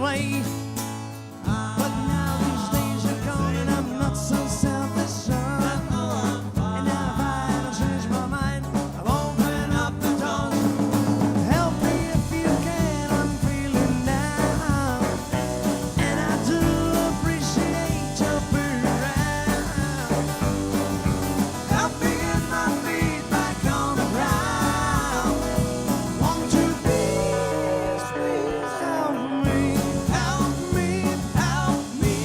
way. But now these days are gone and I'm not so selfish. And now if I don't change my mind, I'll open up the door. Help me if you can, I'm feeling down. And I do appreciate your being around. Help me get my feet back on the ground. Won't you please, please help me, help me, help me.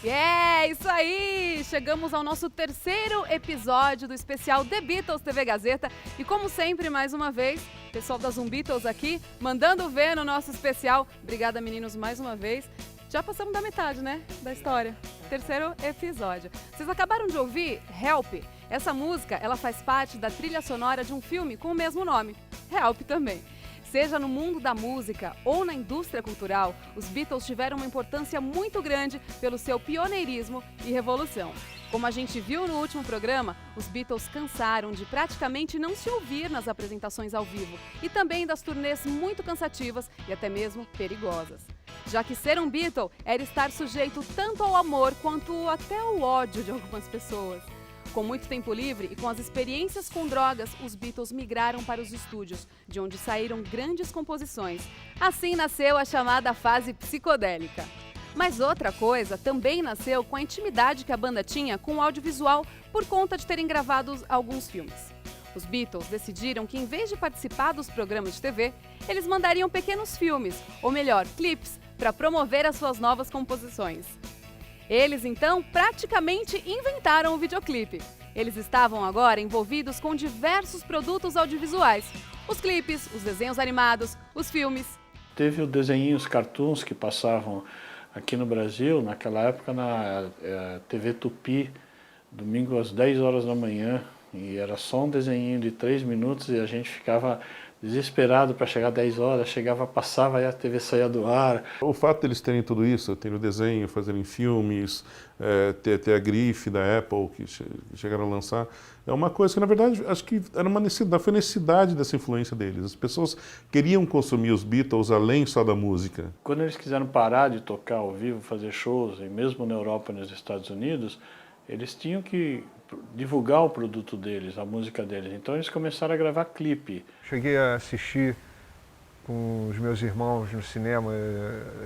É isso aí! Chegamos ao nosso terceiro episódio do especial The Beatles TV Gazeta. E como sempre, mais uma vez, pessoal da Zumbeatles aqui, mandando ver no nosso especial. Obrigada, meninos, mais uma vez. Já passamos da metade, né, da história. Terceiro episódio. Vocês acabaram de ouvir Help. Essa música, ela faz parte da trilha sonora de um filme com o mesmo nome, Help também. Seja no mundo da música ou na indústria cultural, os Beatles tiveram uma importância muito grande pelo seu pioneirismo e revolução. Como a gente viu no último programa, os Beatles cansaram de praticamente não se ouvir nas apresentações ao vivo e também das turnês muito cansativas e até mesmo perigosas. Já que ser um Beatle era estar sujeito tanto ao amor quanto até ao ódio de algumas pessoas. Com muito tempo livre e com as experiências com drogas, os Beatles migraram para os estúdios, de onde saíram grandes composições. Assim nasceu a chamada fase psicodélica. Mas outra coisa também nasceu com a intimidade que a banda tinha com o audiovisual por conta de terem gravado alguns filmes. Os Beatles decidiram que, em vez de participar dos programas de TV, eles mandariam pequenos filmes, ou melhor, clipes, para promover as suas novas composições. Eles, então, praticamente inventaram o videoclipe. Eles estavam agora envolvidos com diversos produtos audiovisuais. Os clipes, os desenhos animados, os filmes. Teve os desenhinhos, cartoons que passavam aqui no Brasil, naquela época na TV Tupi, domingo às 10 horas da manhã. E era só um desenhinho de 3 minutos e a gente ficava desesperado para chegar 10 horas, chegava, passava e a TV saía do ar. O fato deles terem tudo isso, terem o desenho, fazerem filmes, ter a grife da Apple que chegaram a lançar, é uma coisa que, na verdade, acho que era uma necessidade, foi necessidade dessa influência deles. As pessoas queriam consumir os Beatles além só da música. Quando eles quiseram parar de tocar ao vivo, fazer shows, e mesmo na Europa e nos Estados Unidos, eles tinham que divulgar o produto deles, a música deles. Então eles começaram a gravar clipe. Cheguei a assistir com os meus irmãos no cinema,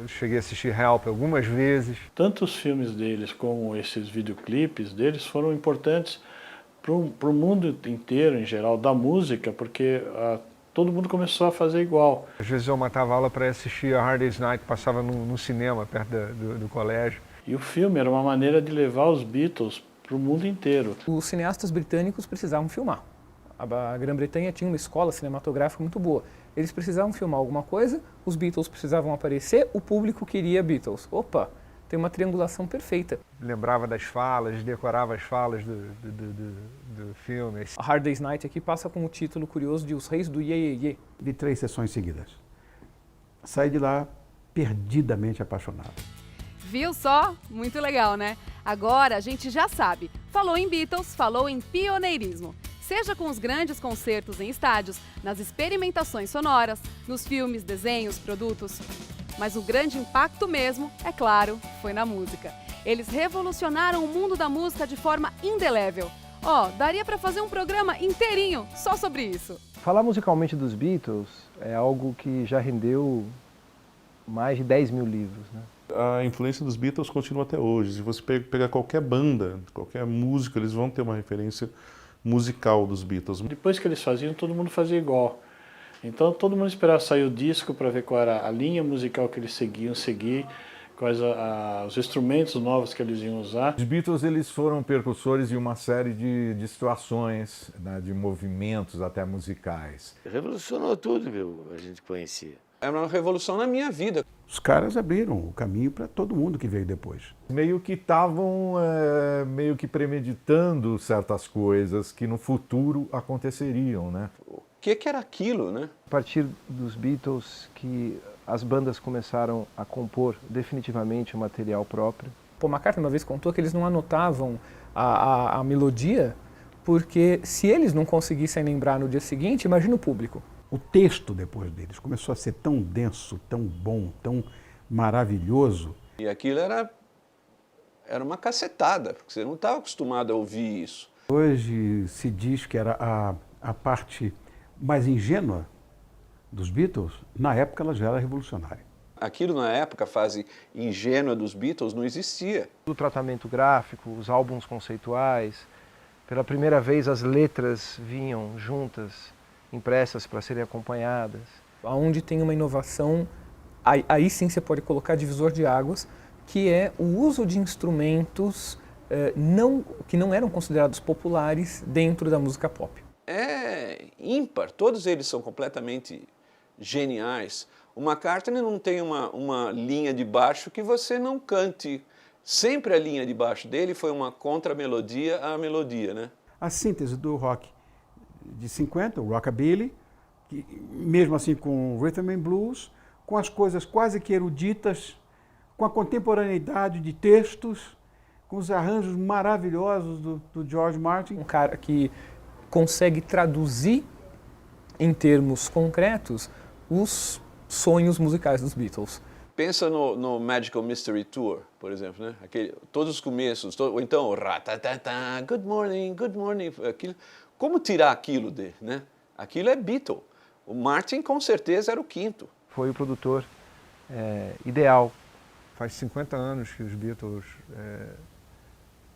cheguei a assistir Help algumas vezes. Tanto os filmes deles como esses videoclipes deles foram importantes para o mundo inteiro, em geral, da música, porque todo mundo começou a fazer igual. Às vezes eu matava aula para assistir a Hard Day's Night, que passava no cinema, perto do colégio. E o filme era uma maneira de levar os Beatles para o mundo inteiro. Os cineastas britânicos precisavam filmar. A Grã-Bretanha tinha uma escola cinematográfica muito boa. Eles precisavam filmar alguma coisa, os Beatles precisavam aparecer, o público queria Beatles. Opa, tem uma triangulação perfeita. Lembrava das falas, decorava as falas do filme. A Hard Day's Night aqui passa com o título curioso de Os Reis do Iê, Iê, Iê. Vi 3 sessões seguidas. Saí de lá perdidamente apaixonado. Viu só? Muito legal, né? Agora a gente já sabe. Falou em Beatles, falou em pioneirismo. Seja com os grandes concertos em estádios, nas experimentações sonoras, nos filmes, desenhos, produtos. Mas o grande impacto mesmo, é claro, foi na música. Eles revolucionaram o mundo da música de forma indelével. Daria para fazer um programa inteirinho só sobre isso. Falar musicalmente dos Beatles é algo que já rendeu mais de 10 mil livros, né? A influência dos Beatles continua até hoje. Se você pegar qualquer banda, qualquer música, eles vão ter uma referência musical dos Beatles. Depois que eles faziam, todo mundo fazia igual. Então todo mundo esperava sair o disco para ver qual era a linha musical que eles seguiam seguir, quais os instrumentos novos que eles iam usar. Os Beatles eles foram percursores de uma série de situações, né, de movimentos até musicais. Revolucionou tudo que a gente conhecia. Era uma revolução na minha vida. Os caras abriram o caminho para todo mundo que veio depois. Meio que estavam meio que premeditando certas coisas que no futuro aconteceriam, né? O que era aquilo, né? A partir dos Beatles que as bandas começaram a compor definitivamente o material próprio. Paul McCartney uma vez contou que eles não anotavam a melodia, porque se eles não conseguissem lembrar no dia seguinte, imagina o público. O texto depois deles começou a ser tão denso, tão bom, tão maravilhoso. E aquilo era uma cacetada, porque você não estava acostumado a ouvir isso. Hoje se diz que era a parte mais ingênua dos Beatles, na época ela já era revolucionária. Aquilo na época, a fase ingênua dos Beatles, não existia. O tratamento gráfico, os álbuns conceituais, pela primeira vez as letras vinham juntas, impressas para serem acompanhadas. Onde tem uma inovação, aí sim você pode colocar divisor de águas, que é o uso de instrumentos que não eram considerados populares dentro da música pop. É ímpar, todos eles são completamente geniais. O McCartney não tem uma linha de baixo que você não cante. Sempre a linha de baixo dele foi uma contramelodia à melodia, né? A síntese do rock de 50, o rockabilly, mesmo assim com o rhythm and blues, com as coisas quase que eruditas, com a contemporaneidade de textos, com os arranjos maravilhosos do George Martin. Um cara que consegue traduzir em termos concretos os sonhos musicais dos Beatles. Pensa no Magical Mystery Tour, por exemplo, né? Todos os começos, ou então o ratatata, good morning, aquilo. Como tirar aquilo dele, né? Aquilo é Beatle. O Martin com certeza era o quinto. Foi o produtor ideal. Faz 50 anos que os Beatles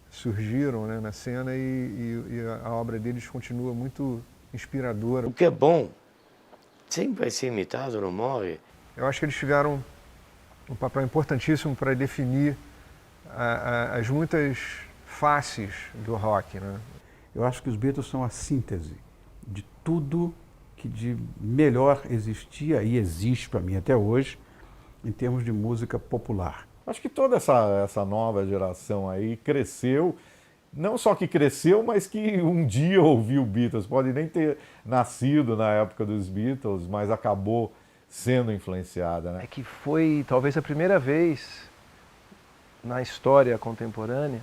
surgiram, né, na cena e a obra deles continua muito inspiradora. O que é bom sempre vai ser imitado, não morre. Eu acho que eles tiveram um papel importantíssimo para definir as muitas faces do rock, né? Eu acho que os Beatles são a síntese de tudo que de melhor existia e existe para mim até hoje em termos de música popular. Acho que toda essa nova geração aí cresceu, não só que cresceu, mas que um dia ouviu Beatles. Pode nem ter nascido na época dos Beatles, mas acabou sendo influenciada, né? É que foi talvez a primeira vez na história contemporânea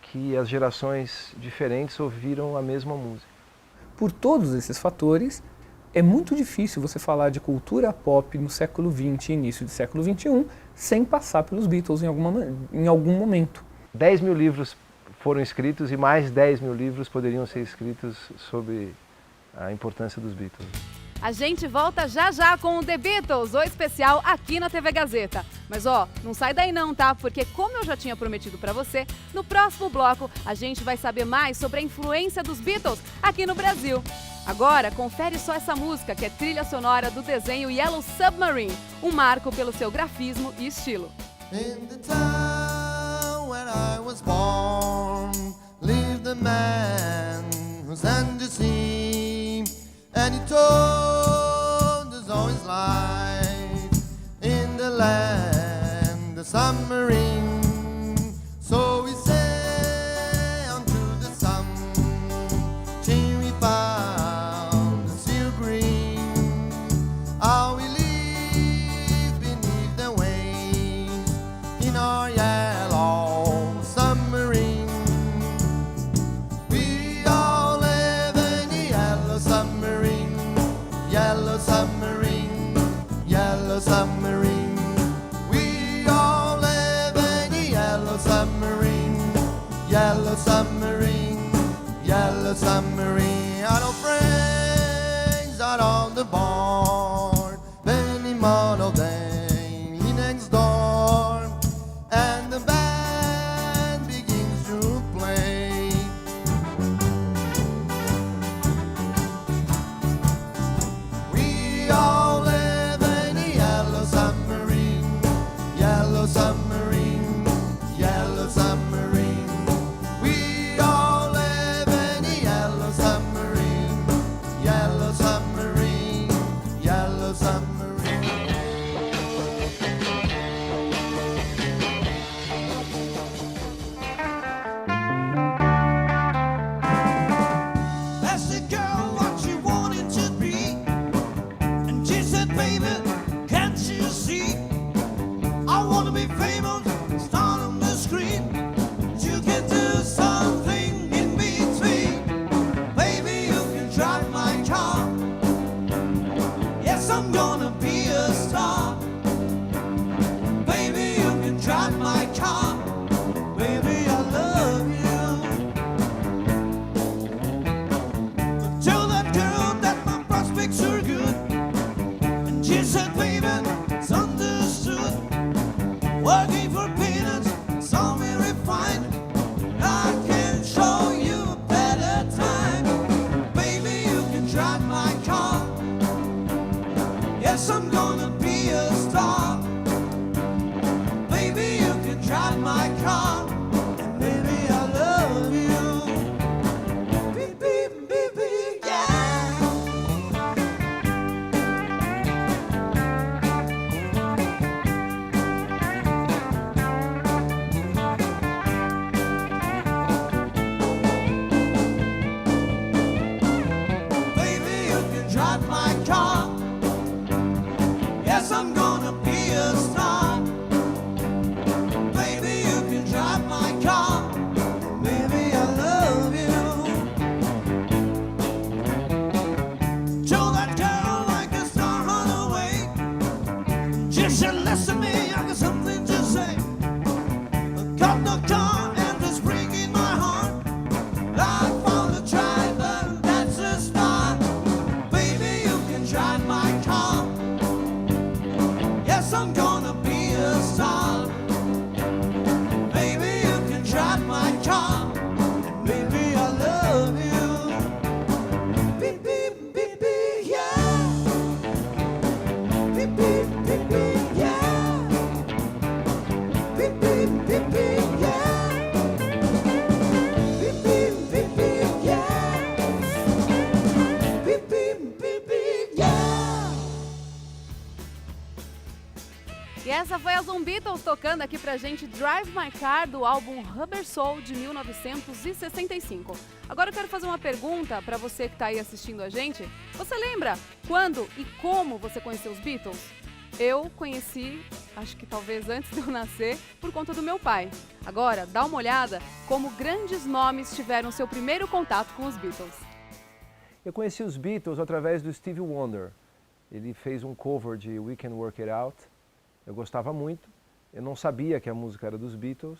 que as gerações diferentes ouviram a mesma música. Por todos esses fatores, é muito difícil você falar de cultura pop no século XX e início do século XXI sem passar pelos Beatles em algum momento. 10 mil livros foram escritos e mais 10 mil livros poderiam ser escritos sobre a importância dos Beatles. A gente volta já já com o The Beatles, o especial aqui na TV Gazeta. Mas não sai daí não, tá? Porque como eu já tinha prometido pra você, no próximo bloco a gente vai saber mais sobre a influência dos Beatles aqui no Brasil. Agora, confere só essa música que é trilha sonora do desenho Yellow Submarine, um marco pelo seu grafismo e estilo. In the town where I was born lived a man who sent to sea, and he told us all his life in the land, the submarine. So we sailed to the sun till we found the sea green. How we live beneath the waves in our yellow submarine. We all live in the yellow submarine, yellow submarine, yellow submarine. We all live in the yellow submarine, yellow submarine, yellow submarine. Our old friends are on the board, Benny Mono Day, he next door, and the band begins to play. We all live in the yellow submarine, yellow submarine, yellow submarine. We all live in the yellow submarine, yellow submarine, I'm gonna be a star. Baby, you can drive my car. Baby, I love you. Tell that girl that my prospects are good. And she said, baby, it's understood. Working for peanuts, so very fine. I can show you a better time. Baby, you can drive my car. Yes, I'm gonna be a star. Baby, you can drive my car. And baby, I love you. Beep, beep, beep, beep, yeah. Baby, you can drive my car. Yes, I'm gonna be a star. Baby, you can drive my car. Baby, I love you. Tell that girl like a star run away. Just listen to me, I got something to say. Got no car and it's breaking my heart. I found a driver that's a star. Baby, you can drive my car. Yes, I'm gonna be a star. Baby, you can drive my car. And baby, I love you. Beep, beep, beep, beep, yeah. Beep, beep, beep, beep, yeah. Beep, beep, beep, beep, yeah. Beep, beep, beep, beep, yeah. Beep, beep, beep, beep, yeah. E essa foi a Beatles tocando aqui pra gente Drive My Car do álbum Rubber Soul de 1965. Agora eu quero fazer uma pergunta pra você que tá aí assistindo a gente. Você lembra quando e como você conheceu os Beatles? Eu conheci, acho que talvez antes de eu nascer, por conta do meu pai. Agora, dá uma olhada como grandes nomes tiveram seu primeiro contato com os Beatles. Eu conheci os Beatles através do Stevie Wonder. Ele fez um cover de We Can Work It Out. Eu gostava muito. Eu não sabia que a música era dos Beatles.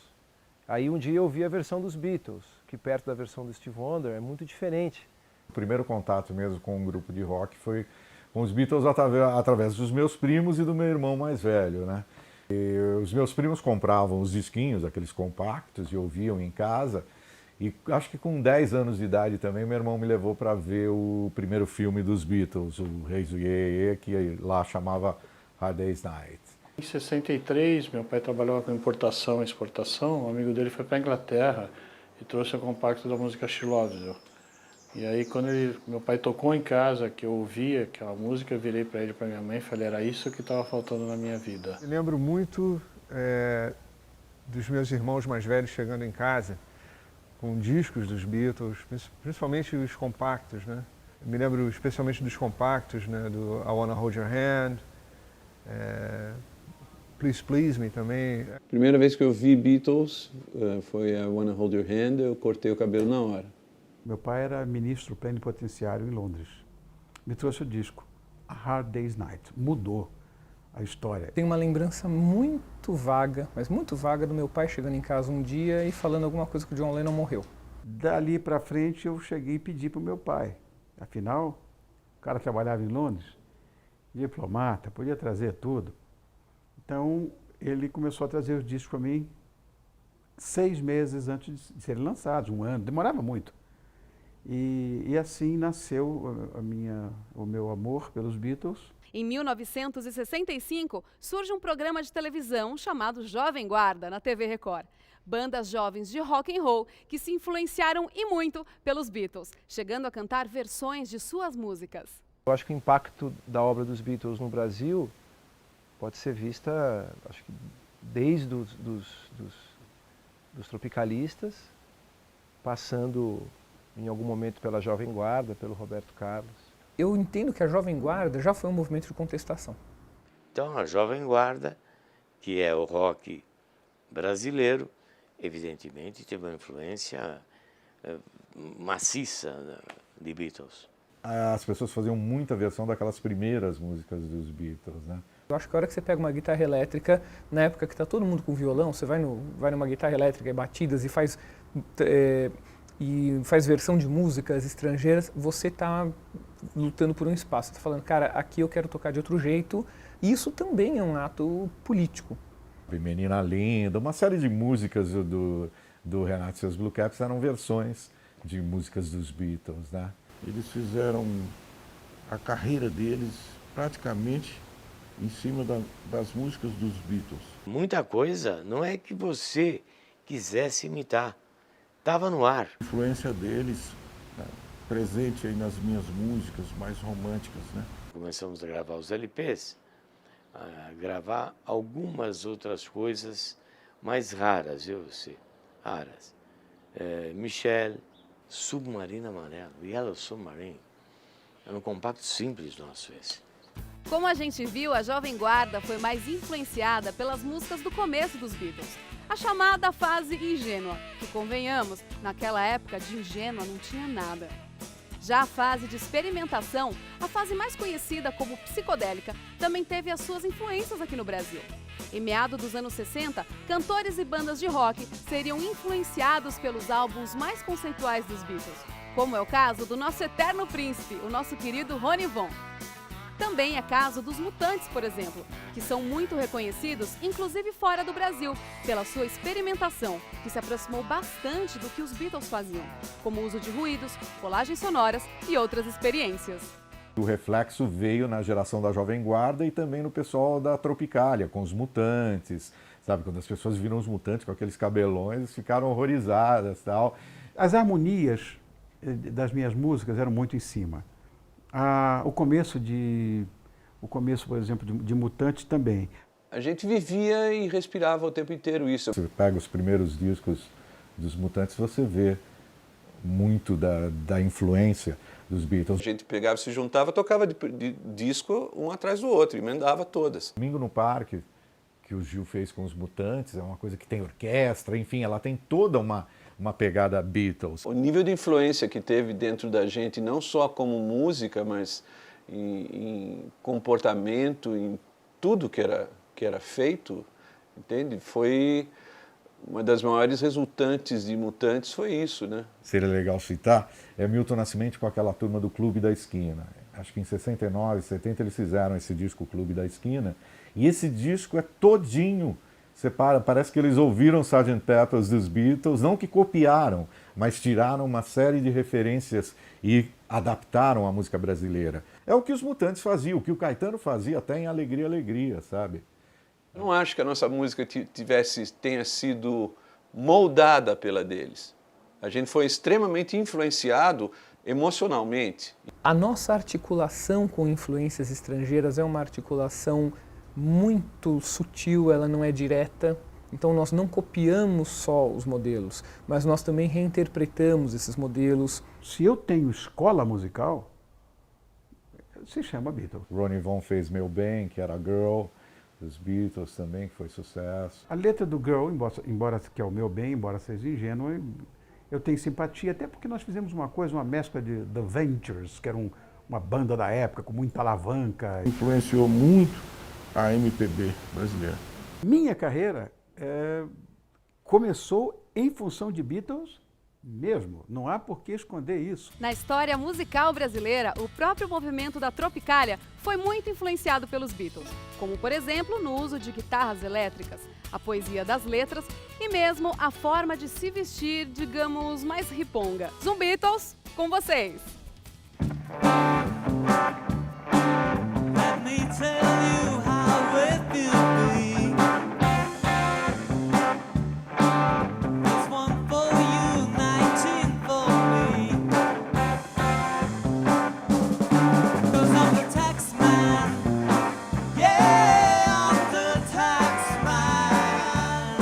Aí um dia eu ouvi a versão dos Beatles, que perto da versão do Stevie Wonder é muito diferente. O primeiro contato mesmo com um grupo de rock foi com os Beatles através dos meus primos e do meu irmão mais velho, né? E os meus primos compravam os disquinhos, aqueles compactos, e ouviam em casa. E acho que com 10 anos de idade também, meu irmão me levou para ver o primeiro filme dos Beatles, o Reis do Iê, que lá chamava Hard Day's Night. Em 63, meu pai trabalhava com importação e exportação. Um amigo dele foi para a Inglaterra e trouxe o compacto da música She Loves You. E aí, quando meu pai tocou em casa, que eu ouvia aquela música, eu virei para ele e para minha mãe e falei, era isso que estava faltando na minha vida. Eu lembro muito dos meus irmãos mais velhos chegando em casa com discos dos Beatles, principalmente os compactos, né? Eu me lembro especialmente dos compactos, né? Do I Wanna Hold Your Hand, Please Please Me também. Primeira vez que eu vi Beatles foi I Wanna Hold Your Hand, eu cortei o cabelo na hora. Meu pai era ministro plenipotenciário em Londres. Me trouxe o disco, A Hard Day's Night. Mudou a história. Tem uma lembrança muito vaga, mas muito vaga, do meu pai chegando em casa um dia e falando alguma coisa que o John Lennon morreu. Dali para frente eu cheguei e pedi para o meu pai. Afinal, o cara trabalhava em Londres, diplomata, podia trazer tudo. Então ele começou a trazer os discos para mim 6 meses antes de serem lançados, 1 ano, demorava muito. E assim nasceu o meu amor pelos Beatles. Em 1965, surge um programa de televisão chamado Jovem Guarda, na TV Record. Bandas jovens de rock and roll que se influenciaram e muito pelos Beatles, chegando a cantar versões de suas músicas. Eu acho que o impacto da obra dos Beatles no Brasil pode ser vista, acho que desde dos tropicalistas, passando em algum momento pela Jovem Guarda, pelo Roberto Carlos. Eu entendo que a Jovem Guarda já foi um movimento de contestação. Então, a Jovem Guarda, que é o rock brasileiro, evidentemente teve uma influência maciça de Beatles. as pessoas faziam muita versão daquelas primeiras músicas dos Beatles, né? Eu acho que a hora que você pega uma guitarra elétrica, na época que está todo mundo com violão, você vai numa guitarra elétrica e batidas e faz versão de músicas estrangeiras, você está lutando por um espaço. Você está falando, cara, aqui eu quero tocar de outro jeito. E isso também é um ato político. Menina Linda, uma série de músicas do Renato e seus Blue Caps eram versões de músicas dos Beatles, né? Eles fizeram a carreira deles praticamente em cima das músicas dos Beatles. Muita coisa não é que você quisesse imitar, estava no ar. A influência deles, né, presente aí nas minhas músicas mais românticas, né? Começamos a gravar os LPs, a gravar algumas outras coisas mais raras, eu sei, raras. Michelle, Submarino Amarelo, Yellow Submarine. Era um compacto simples nosso esse. Como a gente viu, a Jovem Guarda foi mais influenciada pelas músicas do começo dos Beatles. A chamada fase ingênua, que convenhamos, naquela época de ingênua não tinha nada. Já a fase de experimentação, a fase mais conhecida como psicodélica, também teve as suas influências aqui no Brasil. Em meados dos anos 60, cantores e bandas de rock seriam influenciados pelos álbuns mais conceituais dos Beatles, como é o caso do nosso eterno príncipe, o nosso querido Ronnie Von. Também é caso dos Mutantes, por exemplo, que são muito reconhecidos, inclusive fora do Brasil, pela sua experimentação, que se aproximou bastante do que os Beatles faziam, como o uso de ruídos, colagens sonoras e outras experiências. O reflexo veio na geração da Jovem Guarda e também no pessoal da Tropicália, com os Mutantes, sabe? Quando as pessoas viram os Mutantes com aqueles cabelões, ficaram horrorizadas e tal. As harmonias das minhas músicas eram muito em cima. O começo, por exemplo, de Mutantes também. A gente vivia e respirava o tempo inteiro isso. Você pega os primeiros discos dos Mutantes, você vê muito da influência dos Beatles. A gente pegava, se juntava, tocava de disco um atrás do outro, emendava todas. Domingo no Parque, que o Gil fez com os Mutantes, é uma coisa que tem orquestra, enfim, ela tem toda uma pegada Beatles. O nível de influência que teve dentro da gente, não só como música, mas em comportamento, em tudo que era feito, entende? Foi uma das maiores resultantes de Mutantes, foi isso, né? Seria legal citar, é Milton Nascimento com aquela turma do Clube da Esquina. Acho que em 69, 70 eles fizeram esse disco Clube da Esquina, e esse disco é todinho. Parece que eles ouviram Sgt. Pepper's dos Beatles, não que copiaram, mas tiraram uma série de referências e adaptaram a música brasileira. É o que os Mutantes faziam, o que o Caetano fazia até em Alegria, Alegria, sabe? Eu não acho que a nossa música tenha sido moldada pela deles. A gente foi extremamente influenciado emocionalmente. A nossa articulação com influências estrangeiras é uma articulação muito sutil, ela não é direta. Então nós não copiamos só os modelos, mas nós também reinterpretamos esses modelos. Se eu tenho escola musical, se chama Beatles. Ronnie Von fez Meu Bem, que era Girl, dos Beatles também, que foi sucesso. A letra do Girl, embora que é o Meu Bem, embora seja ingênua, eu tenho simpatia, até porque nós fizemos uma mescla de The Ventures, que era uma banda da época com muita alavanca. Influenciou muito a MPB brasileira. Minha carreira começou em função de Beatles mesmo, não há por que esconder isso. Na história musical brasileira, o próprio movimento da Tropicália foi muito influenciado pelos Beatles, como por exemplo no uso de guitarras elétricas, a poesia das letras e mesmo a forma de se vestir, digamos, mais riponga. Zumbitos, com vocês! Let me tell you how it will be. It's one for you, 19 for me. 'Cause I'm the tax man. Yeah, I'm the tax man.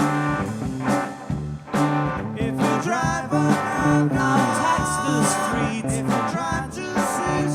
If you drive around, I'll tax the streets. If you try to see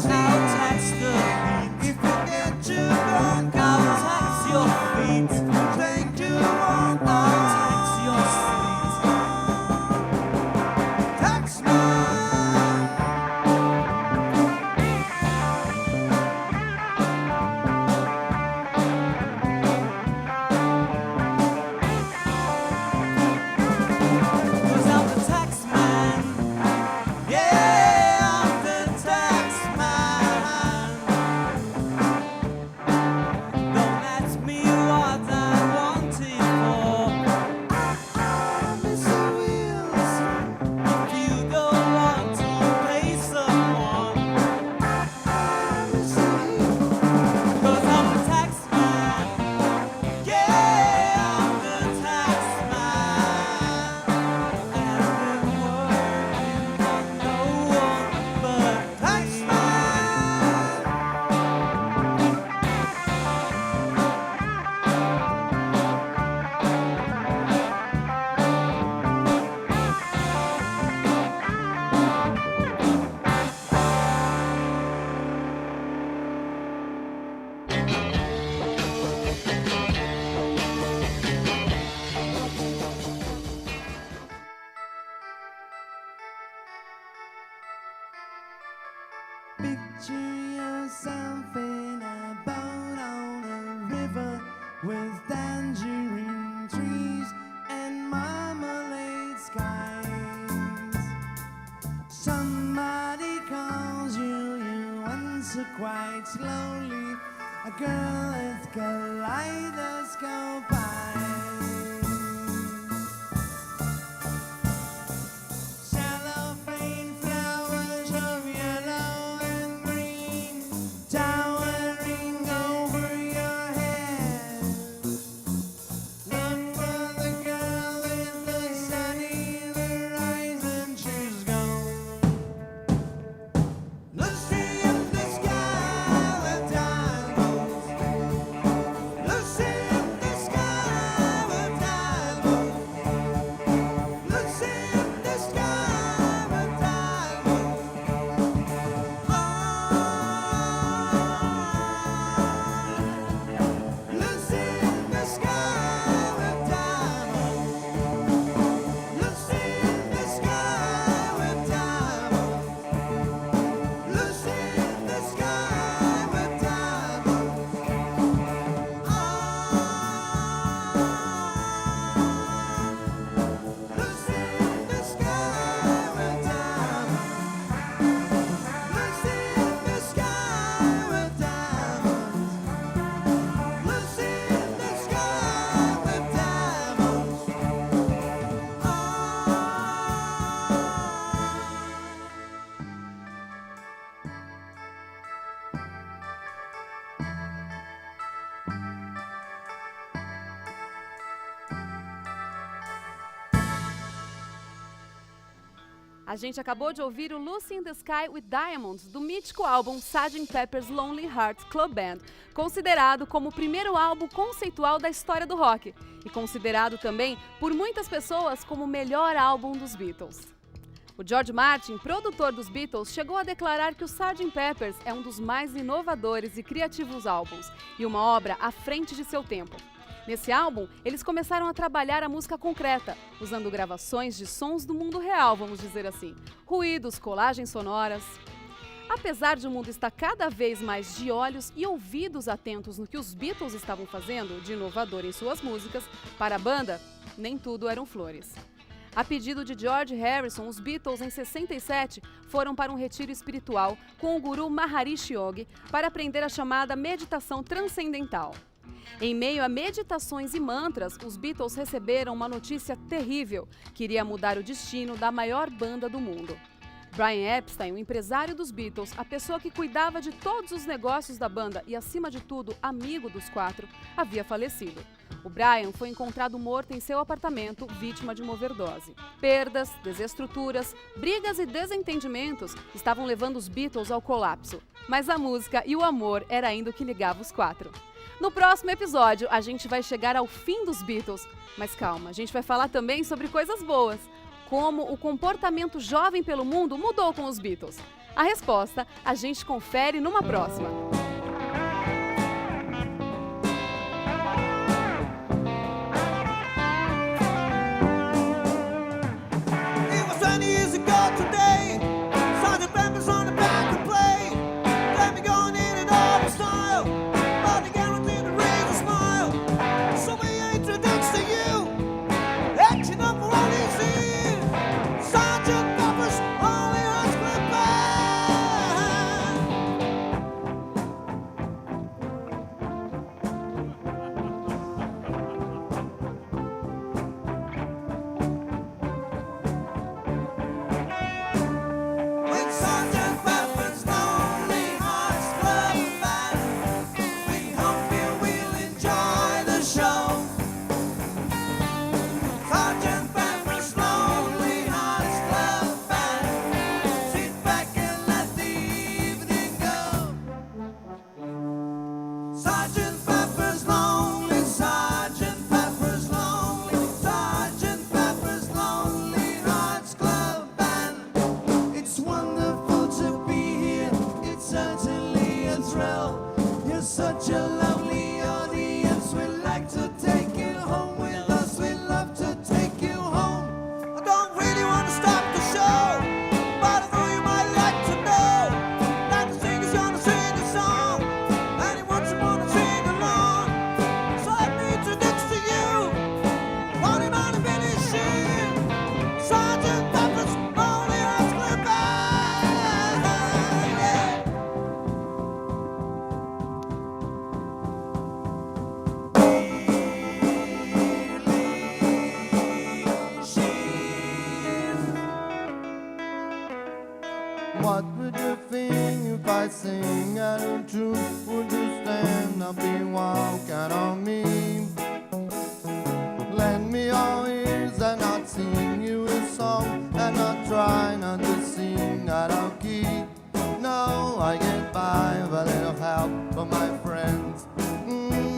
quite slowly. A girl with kaleidoscope eyes. Cellophane flowers of yellow and green towering over your head. Look for the girl with the sunny eyes and she's gone. Lucy in the sky with diamonds. Lucy in the sky with diamonds. Lucy in the sky with diamonds. Lucy in the sky with diamonds. Lucy in the sky with diamonds. Lucy in the sky with diamonds. Lucy in the sky with diamonds. Lucy in the sky with diamonds. Lucy in the sky with diamonds. A gente acabou de ouvir o Lucy in the Sky with Diamonds, do mítico álbum Sgt. Pepper's Lonely Hearts Club Band, considerado como o primeiro álbum conceitual da história do rock e considerado também por muitas pessoas como o melhor álbum dos Beatles. O George Martin, produtor dos Beatles, chegou a declarar que o Sgt. Pepper's é um dos mais inovadores e criativos álbuns e uma obra à frente de seu tempo. Nesse álbum, eles começaram a trabalhar a música concreta, usando gravações de sons do mundo real, vamos dizer assim, ruídos, colagens sonoras. Apesar de o mundo estar cada vez mais de olhos e ouvidos atentos no que os Beatles estavam fazendo de inovador em suas músicas, para a banda, nem tudo eram flores. A pedido de George Harrison, os Beatles, em 67, foram para um retiro espiritual com o guru Maharishi Yogi para aprender a chamada meditação transcendental. Em meio a meditações e mantras, os Beatles receberam uma notícia terrível que iria mudar o destino da maior banda do mundo. Brian Epstein, o empresário dos Beatles, a pessoa que cuidava de todos os negócios da banda e, acima de tudo, amigo dos quatro, havia falecido. O Brian foi encontrado morto em seu apartamento, vítima de uma overdose. Perdas, desestruturas, brigas e desentendimentos estavam levando os Beatles ao colapso. Mas a música e o amor era ainda o que ligava os quatro. No próximo episódio, a gente vai chegar ao fim dos Beatles. Mas calma, a gente vai falar também sobre coisas boas, como o comportamento jovem pelo mundo mudou com os Beatles. A resposta a gente confere numa próxima. Such a lovely audience, we'd like to take you home with us, we'd love to take you home. I don't really want to stop the show, but I thought you might like to know that the singer's gonna sing a song, and he wants someone to sing along. So let me introduce to you, Ronnie Man and Vinny Sheen, Sgt. Pepper's Lonely Hearts Club Band. Yeah. Would you stand up and walk out on me? Lend me your ears and I'll sing you a song, and I'll try not to sing out of key. No, I get by with a little help from my friends.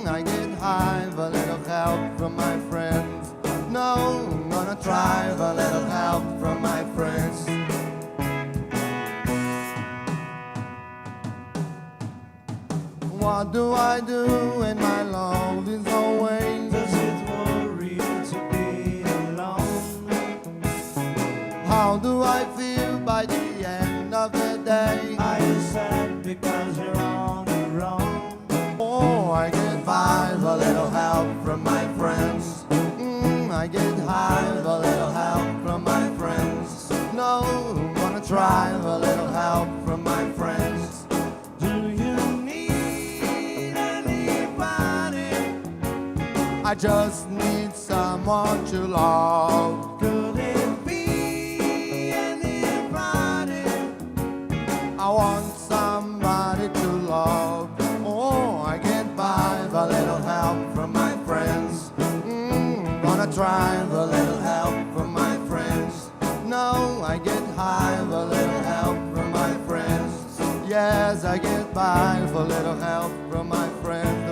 I get high with a little help from my friends. No, I'm gonna try with a little help from my friends. What do I do when my love is away? Does it worry you to be alone? How do I feel by the end of the day? Are you sad because you're on your own? Oh, I get by with a little help from my friends. I get high with a little help from my friends. No, I'm gonna try with a little help from my friends. Do you need anybody? I just need someone to love. Could it be anybody? I want somebody to love. Oh, I get by with a little help from my friends. Gonna try with a little help from my friends. No, I get high with a little help from my friends. Yes, I get by with a little help from my friends.